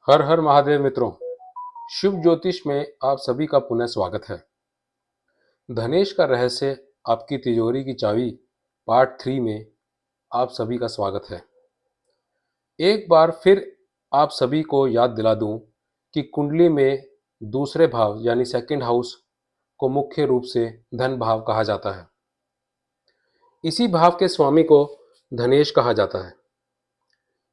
हर हर महादेव मित्रों। शुभ ज्योतिष में आप सभी का पुनः स्वागत है। धनेश का रहस्य, आपकी तिजोरी की चाबी पार्ट 3 में आप सभी का स्वागत है। एक बार फिर आप सभी को याद दिला दूं कि कुंडली में दूसरे भाव यानी सेकंड हाउस को मुख्य रूप से धन भाव कहा जाता है। इसी भाव के स्वामी को धनेश कहा जाता है।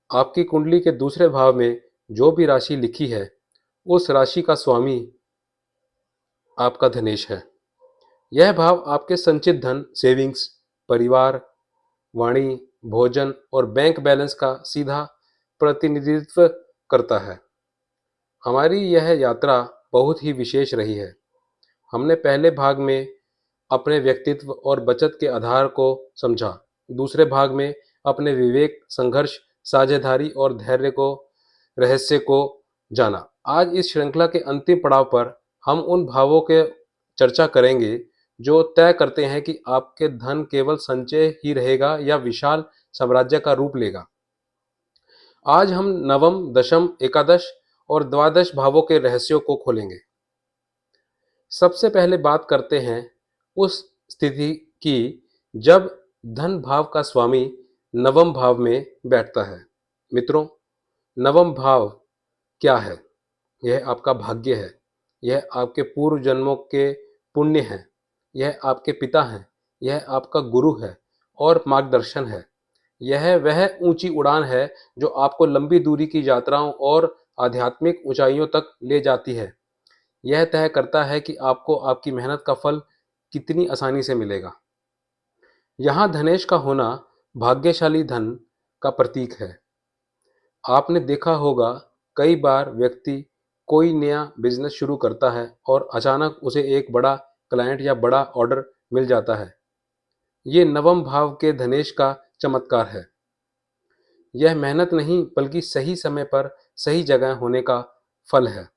आपकी कुंडली के दूसरे भाव में जो भी राशि लिखी है, उस राशि का स्वामी आपका धनेश है। यह भाव आपके संचित धन, सेविंग्स, परिवार, वाणी, भोजन और बैंक बैलेंस का सीधा प्रतिनिधित्व करता है। हमारी यह यात्रा बहुत ही विशेष रही है। हमने पहले भाग में अपने व्यक्तित्व और बचत के आधार को समझा। दूसरे भाग में अपने विवेक, संघर्ष, साझेदारी और धैर्य को रहस्य को जाना। आज इस श्रृंखला के अंतिम पड़ाव पर हम उन भावों के चर्चा करेंगे जो तय करते हैं कि आपके धन केवल संचय ही रहेगा या विशाल साम्राज्य का रूप लेगा। आज हम नवम, दशम, एकादश और द्वादश भावों के रहस्यों को खोलेंगे। सबसे पहले बात करते हैं उस स्थिति की जब धन भाव का स्वामी नवम भाव में बैठता है। मित्रों, नवम भाव क्या है? यह आपका भाग्य है। यह आपके पूर्व जन्मों के पुण्य हैं। यह आपके पिता हैं। यह आपका गुरु है और मार्गदर्शन है। यह वह ऊंची उड़ान है जो आपको लंबी दूरी की यात्राओं और आध्यात्मिक ऊंचाइयों तक ले जाती है। यह तय करता है कि आपको आपकी मेहनत का फल कितनी आसानी से मिलेगा। यहाँ धनेश का होना भाग्यशाली धन का प्रतीक है। आपने देखा होगा, कई बार व्यक्ति कोई नया बिजनेस शुरू करता है और अचानक उसे एक बड़ा क्लाइंट या बड़ा ऑर्डर मिल जाता है। ये नवम भाव के धनेश का चमत्कार है। यह मेहनत नहीं बल्कि सही समय पर सही जगह होने का फल है।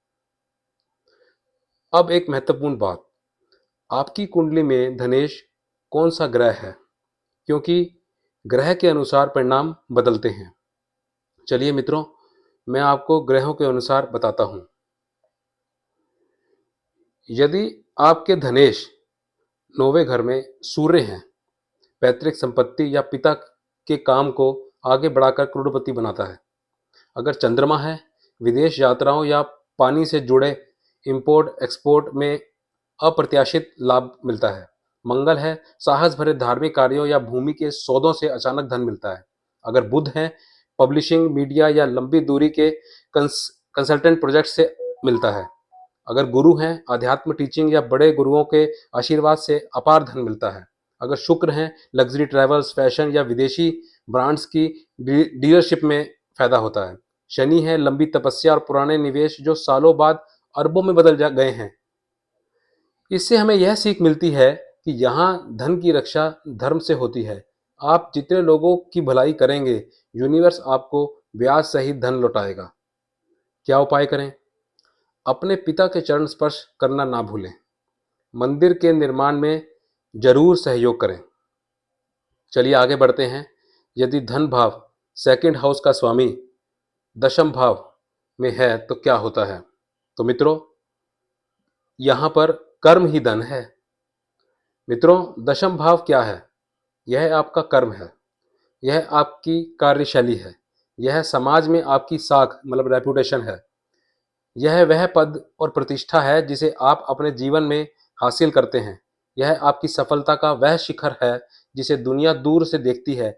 अब एक महत्वपूर्ण बात, आपकी कुंडली में धनेश कौन सा ग्रह है, क्योंकि ग्रह के अनुसार परिणाम बदलते हैं। चलिए मित्रों, मैं आपको ग्रहों के अनुसार बताता हूं। यदि आपके धनेश 9वें घर में सूर्य हैं, पैतृक संपत्ति या पिता के काम को आगे बढ़ाकर करोड़पति बनाता है। अगर चंद्रमा है, विदेश यात्राओं या पानी से जुड़े इंपोर्ट एक्सपोर्ट में अप्रत्याशित लाभ मिलता है। मंगल है, साहस भरे धार्मिक कार्यों या भूमि के सौदों से अचानक धन मिलता है। अगर बुध है, पब्लिशिंग, मीडिया या लंबी दूरी के कंसल्टेंट प्रोजेक्ट से मिलता है। अगर गुरु हैं, अध्यात्म, टीचिंग या बड़े गुरुओं के आशीर्वाद से अपार धन मिलता है। अगर शुक्र हैं, लग्जरी ट्रैवल्स, फैशन या विदेशी ब्रांड्स की डीलरशिप में फायदा होता है। शनि है, लंबी तपस्या और पुराने निवेश जो सालों बाद अरबों में बदल जा गए हैं। इससे हमें यह सीख मिलती है कि यहाँ धन की रक्षा धर्म से होती है। आप जितने लोगों की भलाई करेंगे, यूनिवर्स आपको ब्याज सहित धन लौटाएगा। क्या उपाय करें? अपने पिता के चरण स्पर्श करना ना भूलें। मंदिर के निर्माण में जरूर सहयोग करें। चलिए आगे बढ़ते हैं। यदि धन भाव सेकंड हाउस का स्वामी दशम भाव में है तो क्या होता है? तो मित्रों, यहाँ पर कर्म ही धन है। मित्रों, दशम भाव क्या है? यह आपका कर्म है। यह आपकी कार्यशैली है। यह समाज में आपकी साख मतलब रेपुटेशन है। यह वह पद और प्रतिष्ठा है जिसे आप अपने जीवन में हासिल करते हैं। यह आपकी सफलता का वह शिखर है जिसे दुनिया दूर से देखती है।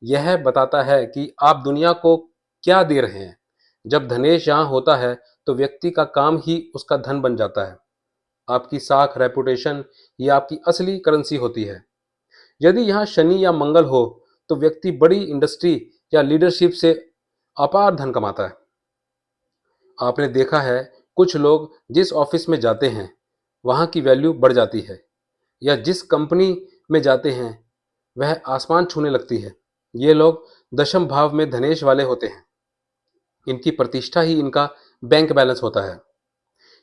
यह बताता है कि आप दुनिया को क्या दे रहे हैं। जब धनेश यहाँ होता है तो व्यक्ति का काम ही उसका धन बन जाता है। आपकी साख, रेपुटेशन, ये आपकी असली करेंसी होती है। यदि यहाँ शनि या मंगल हो तो व्यक्ति बड़ी इंडस्ट्री या लीडरशिप से अपार धन कमाता है। आपने देखा है, कुछ लोग जिस ऑफिस में जाते हैं वहाँ की वैल्यू बढ़ जाती है, या जिस कंपनी में जाते हैं वह आसमान छूने लगती है। ये लोग दशम भाव में धनेश वाले होते हैं। इनकी प्रतिष्ठा ही इनका बैंक बैलेंस होता है।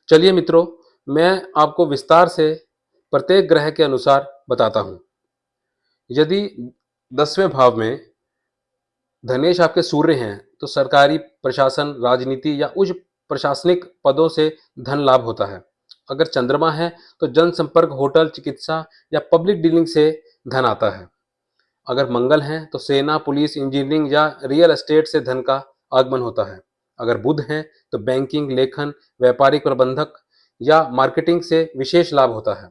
चलिए मित्रों, मैं आपको विस्तार से प्रत्येक ग्रह के अनुसार बताता हूँ। यदि 10वें भाव में धनेश आपके सूर्य हैं तो सरकारी प्रशासन, राजनीति या उच्च प्रशासनिक पदों से धन लाभ होता है। अगर चंद्रमा है तो जनसंपर्क, होटल, चिकित्सा या पब्लिक डीलिंग से धन आता है। अगर मंगल है तो सेना, पुलिस, इंजीनियरिंग या रियल एस्टेट से धन का आगमन होता है। अगर बुध है तो बैंकिंग, लेखन, व्यापारिक प्रबंधक या मार्केटिंग से विशेष लाभ होता है।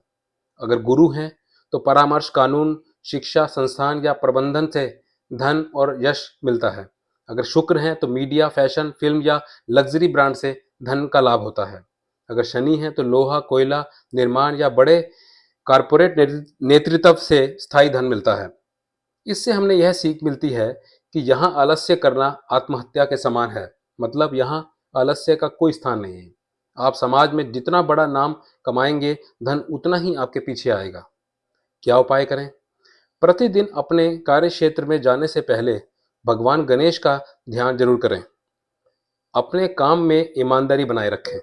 अगर गुरु हैं तो परामर्श, कानून, शिक्षा संस्थान या प्रबंधन से धन और यश मिलता है। अगर शुक्र हैं तो मीडिया, फैशन, फिल्म या लग्जरी ब्रांड से धन का लाभ होता है। अगर शनि है तो लोहा, कोयला, निर्माण या बड़े कारपोरेट नेतृत्व से स्थायी धन मिलता है। इससे हमने यह सीख मिलती है कि यहाँ आलस्य करना आत्महत्या के समान है। मतलब यहाँ आलस्य का कोई स्थान नहीं है। आप समाज में जितना बड़ा नाम कमाएंगे, धन उतना ही आपके पीछे आएगा। क्या उपाय करें? प्रतिदिन अपने कार्य क्षेत्र में जाने से पहले भगवान गणेश का ध्यान जरूर करें। अपने काम में ईमानदारी बनाए रखें।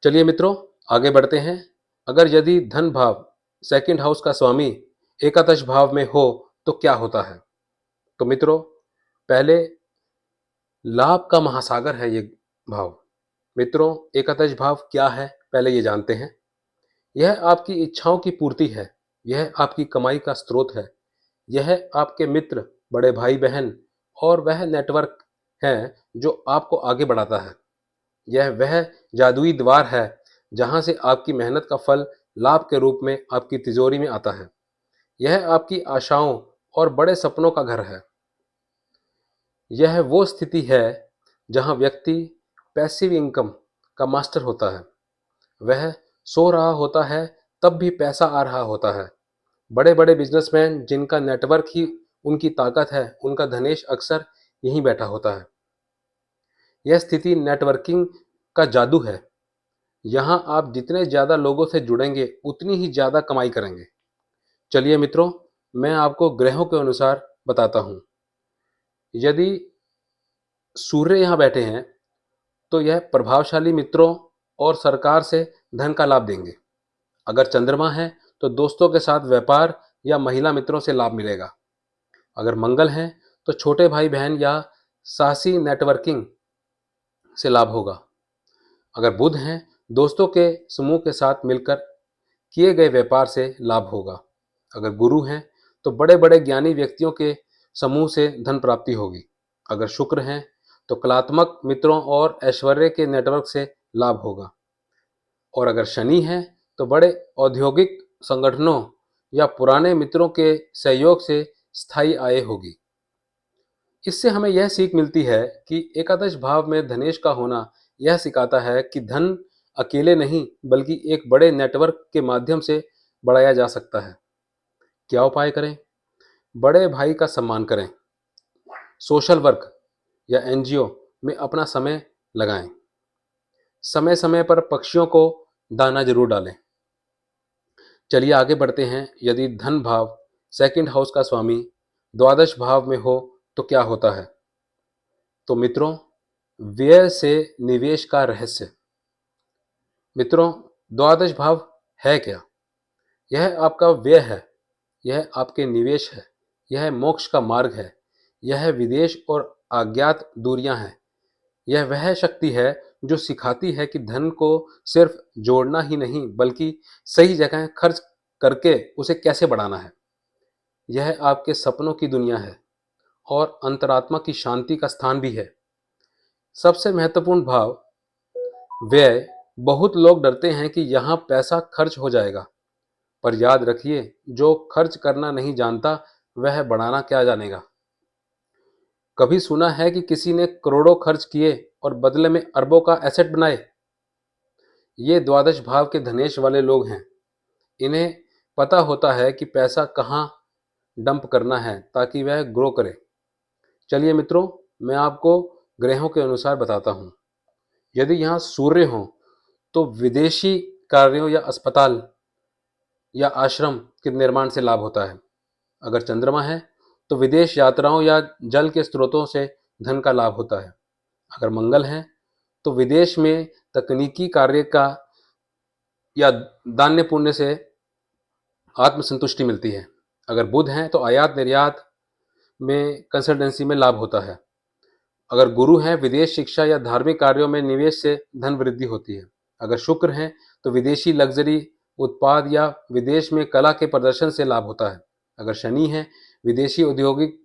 चलिए मित्रों, आगे बढ़ते हैं। अगर यदि धन भाव सेकंड हाउस का स्वामी एकादश भाव में हो तो क्या होता है? तो मित्रों, पहले लाभ का महासागर है ये भाव। मित्रों, एकादश भाव क्या है, पहले ये जानते हैं। यह आपकी इच्छाओं की पूर्ति है। यह आपकी कमाई का स्रोत है। यह आपके मित्र, बड़े भाई बहन और वह नेटवर्क है जो आपको आगे बढ़ाता है। यह वह जादुई द्वार है जहां से आपकी मेहनत का फल लाभ के रूप में आपकी तिजोरी में आता है। यह आपकी आशाओं और बड़े सपनों का घर है। यह वो स्थिति है जहां व्यक्ति पैसिव इनकम का मास्टर होता है। वह सो रहा होता है तब भी पैसा आ रहा होता है। बड़े बड़े बिजनेसमैन जिनका नेटवर्क ही उनकी ताकत है, उनका धनेश अक्सर यहीं बैठा होता है। यह स्थिति नेटवर्किंग का जादू है। यहाँ आप जितने ज़्यादा लोगों से जुड़ेंगे उतनी ही ज़्यादा कमाई करेंगे। चलिए मित्रों, मैं आपको ग्रहों के अनुसार बताता हूँ। यदि सूर्य यहाँ बैठे हैं तो यह प्रभावशाली मित्रों और सरकार से धन का लाभ देंगे। अगर चंद्रमा है तो दोस्तों के साथ व्यापार या महिला मित्रों से लाभ मिलेगा। अगर मंगल है तो छोटे भाई बहन या साहसी नेटवर्किंग से लाभ होगा। अगर बुध है, दोस्तों के समूह के साथ मिलकर किए गए व्यापार से लाभ होगा। अगर गुरु हैं तो बड़े बड़े ज्ञानी व्यक्तियों के समूह से धन प्राप्ति होगी। अगर शुक्र हैं तो कलात्मक मित्रों और ऐश्वर्य के नेटवर्क से लाभ होगा। और अगर शनि है तो बड़े औद्योगिक संगठनों या पुराने मित्रों के सहयोग से स्थायी आय होगी। इससे हमें यह सीख मिलती है कि एकादश भाव में धनेश का होना यह सिखाता है कि धन अकेले नहीं बल्कि एक बड़े नेटवर्क के माध्यम से बढ़ाया जा सकता है। क्या उपाय करें? बड़े भाई का सम्मान करें। सोशल वर्क या एनजीओ में अपना समय लगाएं। समय समय पर पक्षियों को दाना जरूर डालें। चलिए आगे बढ़ते हैं। यदि धन भाव सेकंड हाउस का स्वामी द्वादश भाव में हो तो क्या होता है? तो मित्रों, व्यय से निवेश का रहस्य। मित्रों, द्वादश भाव है क्या? यह आपका व्यय है, यह आपके निवेश है, यह मोक्ष का मार्ग है, यह विदेश और अज्ञात दूरियां हैं। यह वह शक्ति है जो सिखाती है कि धन को सिर्फ जोड़ना ही नहीं बल्कि सही जगह खर्च करके उसे कैसे बढ़ाना है। यह आपके सपनों की दुनिया है और अंतरात्मा की शांति का स्थान भी है। सबसे महत्वपूर्ण भाव व्यय। बहुत लोग डरते हैं कि यहाँ पैसा खर्च हो जाएगा, पर याद रखिए, जो खर्च करना नहीं जानता वह बढ़ाना क्या जानेगा। कभी सुना है कि किसी ने करोड़ों खर्च किए और बदले में अरबों का एसेट बनाए? ये द्वादश भाव के धनेश वाले लोग हैं। इन्हें पता होता है कि पैसा कहाँ डंप करना है ताकि वह ग्रो करे। चलिए मित्रों, मैं आपको ग्रहों के अनुसार बताता हूँ। यदि यहाँ सूर्य हो तो विदेशी कार्यों या अस्पताल या आश्रम के निर्माण से लाभ होता है। अगर चंद्रमा है तो विदेश यात्राओं या जल के स्रोतों से धन का लाभ होता है। अगर मंगल है तो विदेश में तकनीकी कार्य का या दान्य पुण्य से आत्मसंतुष्टि मिलती है। अगर बुध है तो आयात निर्यात, में कंसल्टेंसी में लाभ होता है। अगर गुरु हैं, विदेश शिक्षा या धार्मिक कार्यों में निवेश से धन वृद्धि होती है। अगर शुक्र हैं तो विदेशी लग्जरी उत्पाद या विदेश में कला के प्रदर्शन से लाभ होता है। अगर शनि है, विदेशी औद्योगिक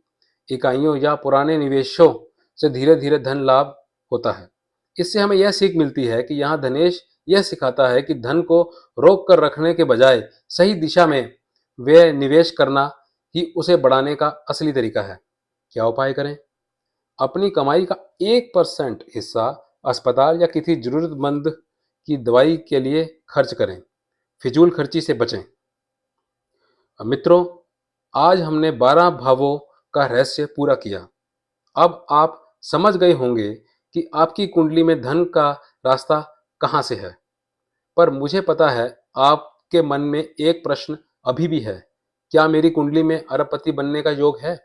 इकाइयों या पुराने निवेशों से धीरे धीरे धन लाभ होता है। इससे हमें यह सीख मिलती है कि यहाँ धनेश यह सिखाता है कि धन को रोक कर रखने के बजाय सही दिशा में व्यय निवेश करना ही उसे बढ़ाने का असली तरीका है। क्या उपाय करें? अपनी कमाई का 1% हिस्सा अस्पताल या किसी जरूरतमंद की दवाई के लिए खर्च करें। फिजूल खर्ची से बचें। मित्रों, आज हमने 12 भावों का रहस्य पूरा किया। अब आप समझ गए होंगे कि आपकी कुंडली में धन का रास्ता कहाँ से है। पर मुझे पता है आपके मन में एक प्रश्न अभी भी है, क्या मेरी कुंडली में अरबपति बनने का योग है?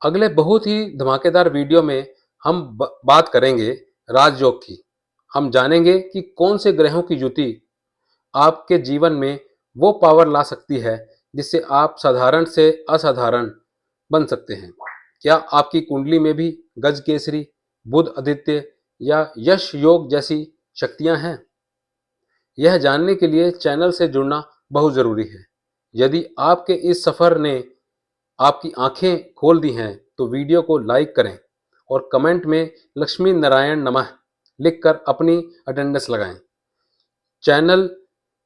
अगले बहुत ही धमाकेदार वीडियो में हम बात करेंगे राजयोग की। हम जानेंगे कि कौन से ग्रहों की युति आपके जीवन में वो पावर ला सकती है जिससे आप साधारण से असाधारण बन सकते हैं। क्या आपकी कुंडली में भी गज केसरी, बुध आदित्य या यश योग जैसी शक्तियां हैं? यह जानने के लिए चैनल से जुड़ना बहुत जरूरी है। यदि आपके इस सफर ने आपकी आंखें खोल दी हैं तो वीडियो को लाइक करें और कमेंट में लक्ष्मी नारायण नमः लिखकर अपनी अटेंडेंस लगाएं। चैनल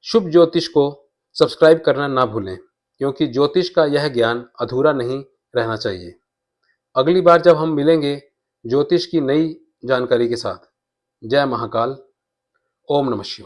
शुभ ज्योतिष को सब्सक्राइब करना ना भूलें, क्योंकि ज्योतिष का यह ज्ञान अधूरा नहीं रहना चाहिए। अगली बार जब हम मिलेंगे ज्योतिष की नई जानकारी के साथ। जय महाकाल। ओम नमः शिवाय।